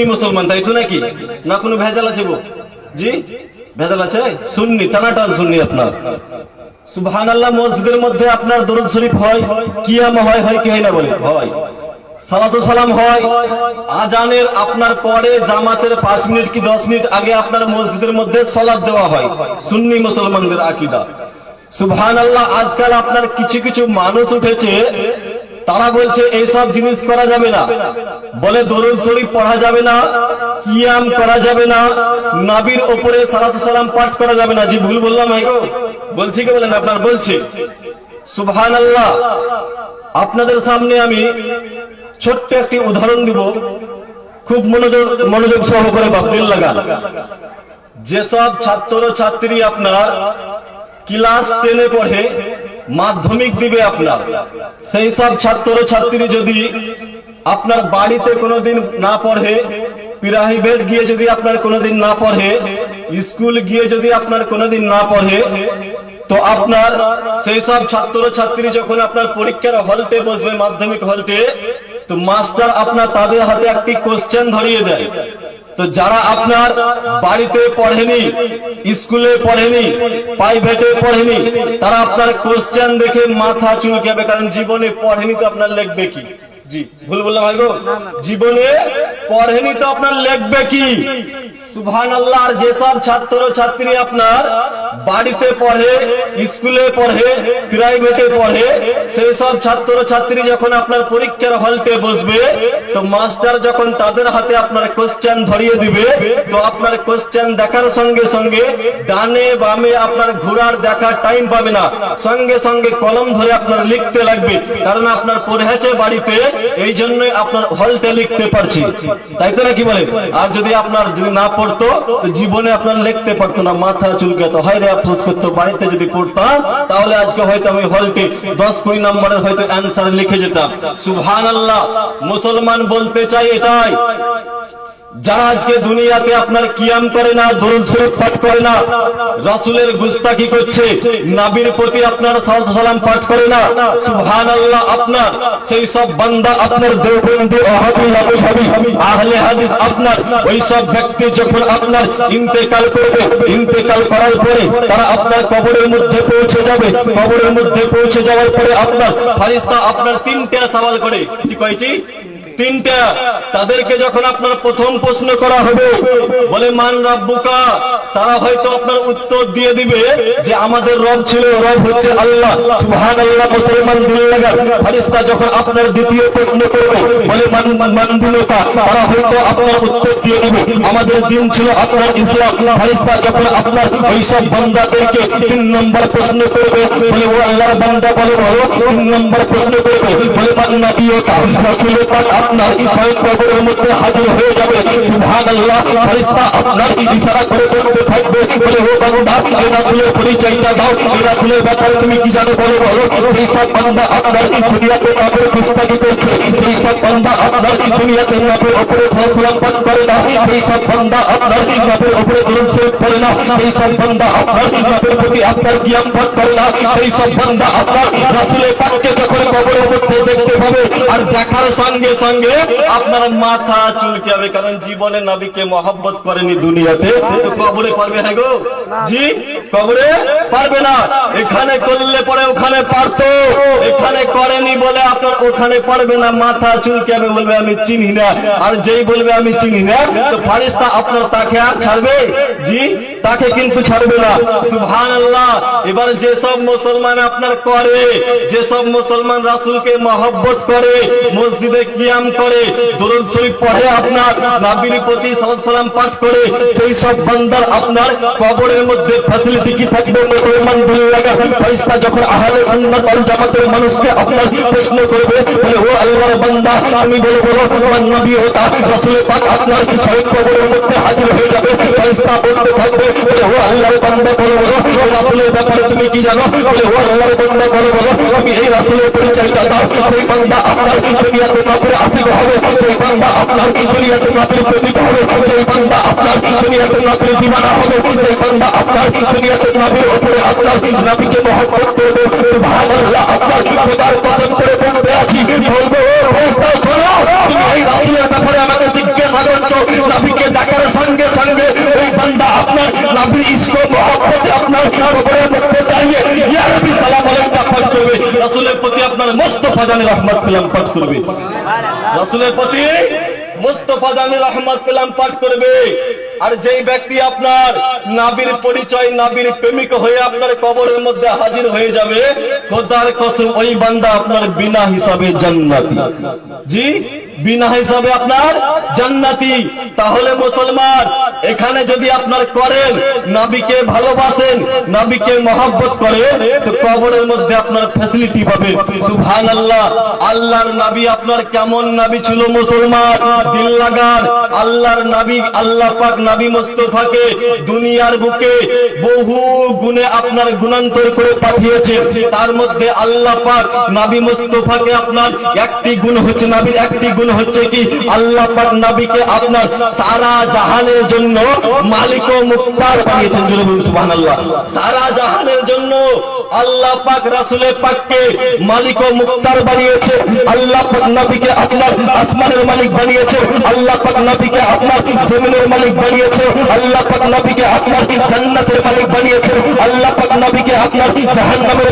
মুসলমান তাই তো নাকি? না কোনো ভেজাল আছে গো? জি ভেজাল আছে? সুন্নি টানাটান সুন্নি আপনার। সুবহানাল্লাহ। মসজিদের মধ্যে আপনার দরুদ শরীফ হয়, কিয়াম হয়, হয় কি হয় না বলে? হয়। সালাতু সালাম হয়। আজানের আপনার পরে জামাতের 5 মিনিট কি 10 মিনিট আগে আপনার মসজিদের মধ্যে সালাত দেওয়া হয়। সুন্নি মুসলমানদের আকীদা। সুবহানাল্লাহ। আজকাল আপনার কিছু কিছু মানুষ উঠেছে, তারা বলছে এইসব জিনিস করা যাবে না, বলে দরুদ শরীফ পড়া যাবে না, কিয়াম করা যাবে না, নবীর উপরে সালাতু সালাম পাঠ করা যাবে না। জি ভুল বললাম গো? বলছি কি বলেন আপনার? বলছি। সুবহানাল্লাহ। আপনাদের সামনে আমি ছোট্ট একটি উদাহরণ দিব, খুব মনোযোগ সহকারে দিল লাগান। যেসব ছাত্র ছাত্রী আপনার ক্লাস 10-এ পড়ে, মাধ্যমিক দিবে আপনার, সেই সব ছাত্র ছাত্রী যদি আপনার বাড়িতে কোনোদিন না পড়ে, প্রাইভেট গিয়ে যদি আপনার কোনোদিন না পড়ে, স্কুল গিয়ে যদি আপনার কোনোদিন না পড়ে, তো আপনার সেই সব ছাত্র ছাত্রী যখন আপনার পরীক্ষার হলতে বসবে, মাধ্যমিক হলতে, তো মাস্টার আপনার তাদের হাতে একটি কোশ্চেন ধরিয়ে দেয়। তো যারা আপনার বাড়িতে পড়েনি, স্কুলে পড়েনি, প্রাইভেটে পড়েনি, তারা আপনার কোশ্চেন দেখে মাথা চুলকাবে, কারণ জীবনে পড়েনি তো আপনার লিখবে কি? জি ভুল বললাম গো? জীবনে পড়েনি তো আপনার লিখবে কি? সুবহানাল্লাহ। আর যেসব ছাত্র ছাত্রী আপনার বাড়িতে পড়ে, স্কুলে পড়ে, প্রাইভেটে পড়ে, সেই সব ছাত্র ছাত্রী যখন আপনার পরীক্ষার হলতে বসবে, তো মাস্টার যখন তাদের হাতে আপনার কোশ্চেন ধরিয়ে দিবে, তো আপনার কোশ্চেন দেখার সঙ্গে সঙ্গে ডানে বামে আপনার ঘোরার দেখার টাইম পাবে না, সঙ্গে সঙ্গে কলম ধরে আপনার লিখতে লাগবে, কারণ আপনার পড়েছে বাড়িতে, এই জন্যই আপনার হলতে লিখতে পারছি। তাই তো নাকি বলে? আর যদি আপনার যদি না পড়তো, তো জীবনে আপনার লিখতে পারতো না, মাথা চুলকাতো, হয় রে আফসোস করতো। বাড়িতে যদি পড়তাম, তাহলে আজকে হয়তো আমি হলতে 10-20 নম্বরের হয়তো অ্যান্সার লিখে যেতাম। সুবহানাল্লাহ। মুসলমান বলতে চাই এটাই, যারা আজকে দুনিয়াতে আপনার কিয়াম করে না, দরুদ শরীফ পাঠ করে না, রাসূলের গুস্তাখি করছে, নবীর প্রতি আপনার সালাত সালাম পাঠ করে না, সুবহানাল্লাহ, আপনার সেই সব বান্দা আপনার দেওবন্দি, ওয়াহাবি, আহলে হাদিস, আপনার ওই সব ব্যক্তি যখন আপনার ইন্তেকাল করবে, ইন্তেকাল করার পরে তারা আপনার কবরের মধ্যে পৌঁছে যাবে। কবরের মধ্যে পৌঁছে যাওয়ার পরে আপনার ফেরেশতা আপনার 3টা সওয়াল করে। কি কয়টি? 3টা। তাদেরকে যখন আপনার প্রথম প্রশ্ন করা হবে, বলে মান রাব্বুকা, তারা হয়তো আপনার উত্তর দিয়ে দিবে যে আমাদের রব ছিল, রব হচ্ছে আল্লাহ। সুবহানাল্লাহ। মুসলমান দিল লাগা। ফেরেশতা যখন আপনার দ্বিতীয় প্রশ্ন করবে, বলে মান দিনুকা, তারা হয়তো আপনার উত্তর দিয়ে দিবে আমাদের দিন ছিল আপনার ইসলাম। ফেরেশতা যখন আপনার ওই সব বান্দাদেরকে 3 নম্বর প্রশ্ন করবে, বলে ও আল্লাহর বান্দা, বলে বলো 3 নম্বর প্রশ্ন করবে, বলে মান নবিয়ুকা, রাসূলের পাক আপনার স্বয়ং কবরের মধ্যে হাজির হয়ে যাবে। সুবহানাল্লাহ। ফেরেশতা আপনার ইশারা করে বলতে থাকবে, বলে ও বান্দা, এই রাসূলের পরিচয়টা দাও, এই রাসূলের ব্যাপারে তুমি কি জানো, বলো বলো। সেই সব বান্দা আপনার দুনিয়াতে নবীর গুস্তাখি করছে, সেই সব বান্দা আপনার দুনিয়াতে নবীর উপরে সালাত সালাম পাঠ করে না, সেই সব বান্দা আপনার নবীর উপরে দরুদ শরীফ পড়ে না, সেই সব বান্দা আপনার নবীর প্রতি আপনার কিয়াম পাঠ করে না, সেই সব বান্দা আপনার রাসূলের পাককে যখন কবরের মধ্যে দেখতে পাবে, আর দেখার সঙ্গে সঙ্গে আপনার মাথা চুলকাবে, কারণ জীবনে নবীকে মহব্বত করেনি দুনিয়াতে, তো কবরে পারবে? হ্যাঁ গো? জি কবরে পারবে না। এখানে করলে পরে ওখানে পারতো, এখানে করেনি বলে আপনার ওখানে পারবে না, মাথা চুলকাবে, বলবে আমি চিনি না। আর যেই বলবে আমি চিনি না, তো ফেরেশতা আপনার তাকে আর ছাড়বে? জি তাকে কিন্তু ছাড়বে না। সুবহানাল্লাহ। এবার যেসব মুসলমান আপনার করে, যেসব মুসলমান রাসূলকে মহব্বত করে, মসজিদে কিয়াম করে, দরুদ শরীফ পড়ে, আপনার নবীর প্রতি সালাত সালাম পাঠ করে, সেই সব বান্দার আপনার কবরের মধ্যে ফ্যাসিলিটি কি থাকবে? মুসলমান দিল লাগা। ফেরেশতা যখন আহলে সুন্নাত ওয়াল জামাতের মানুষকে আপনার প্রশ্ন করবে, বলে ও আল্লাহর বান্দা, তুমি বলো বলো মান নবিয়ুকা, রাসূলের পাক আপনার স্বয়ং কবরের মধ্যে হাজির হয়ে যাবে। ফেরেশতা বলতে থাকবে, বলে ও আল্লাহর বান্দা, বলো বলো রাসূলের ব্যাপারে তুমি কি জানো, বলে ও আল্লাহর বান্দা, বলো বলো তুমি এই রাসূলের পরিচয়টা দাও। সেই বান্দা আপনার দুনিয়াতে নবীর আশিক হবে, সেই বান্দা আপনার দুনিয়াতে নবীর প্রতীক হবে, সেই বান্দা আপনার দুনিয়াতে নবীর দিওয়ানা হবে, সেই বান্দা আপনার দুনিয়াতে নবীর উপরে আপনার নবীকে মহব্বত করবে। সুবহানাল্লাহ। আপনার খোদার কসম করে বলতে আছি, বলবো ও ফেরেশতা, শোনো, তুমি এই রাসূলের ব্যাপারে আমাকে জিজ্ঞাসা করছো, আপনার মুস্তাফা জানি রহমত পেলাম পাঠ করবে, রাসূলের প্রতি মুস্তাফা জানি রহমত পেলাম পাঠ করবে। আর যেই ব্যক্তি আপনার নাবির পরিচয়, নাবির প্রেমিক হয়ে আপনার কবরের মধ্যে হাজির হয়ে যাবে, খোদার কসম ওই বান্দা আপনার বিনা হিসাবে জান্নাতি। জি, বিনা হিসাবে আপনার জান্নাতি। তাহলে মুসলমান, এখানে যদি আপনার করেন, নবীকে ভালোবাসেন, নবীকে মহব্বত করেন, তো কবরের মধ্যে আপনার ফ্যাসিলিটি পাবেন। সুবহানাল্লাহ। আল্লাহর নবী আপনার কেমন নবী ছিল মুসলমান, দিল লাগান। আল্লাহর নবী, আল্লাহ পাক নবী মুস্তাফাকে দুনিয়ার বুকে বহু গুণে আপনার গুণান্তর করে পাঠিয়েছেন। তার মধ্যে আল্লাহ পাক নবী মুস্তাফাকে আপনার একটি গুণ হচ্ছে, নবীর একটি গুণ হচ্ছে কি, আল্লাহ পাক নবীকে আপনার সারা জাহানের জন্য মালিক ও মুক্তার বানিয়েছেন। জোরে বলুন সুবহানাল্লাহ। সারা জাহানের জন্য আল্লাহ পাক রাসূলের পাককে মালিক ও মুক্তার বানিয়েছে। আল্লাহ পাক নবীকে আপনার আসমানের মালিক বানিয়েছে। আল্লাহ পাক নবীকে আপনার জমিনের মালিক বানিয়েছে। আল্লাহ পাক নবীকে আপনার জান্নাতের মালিক বানিয়েছে। আল্লাহ পাক নবীকে আপনার জাহান্নামের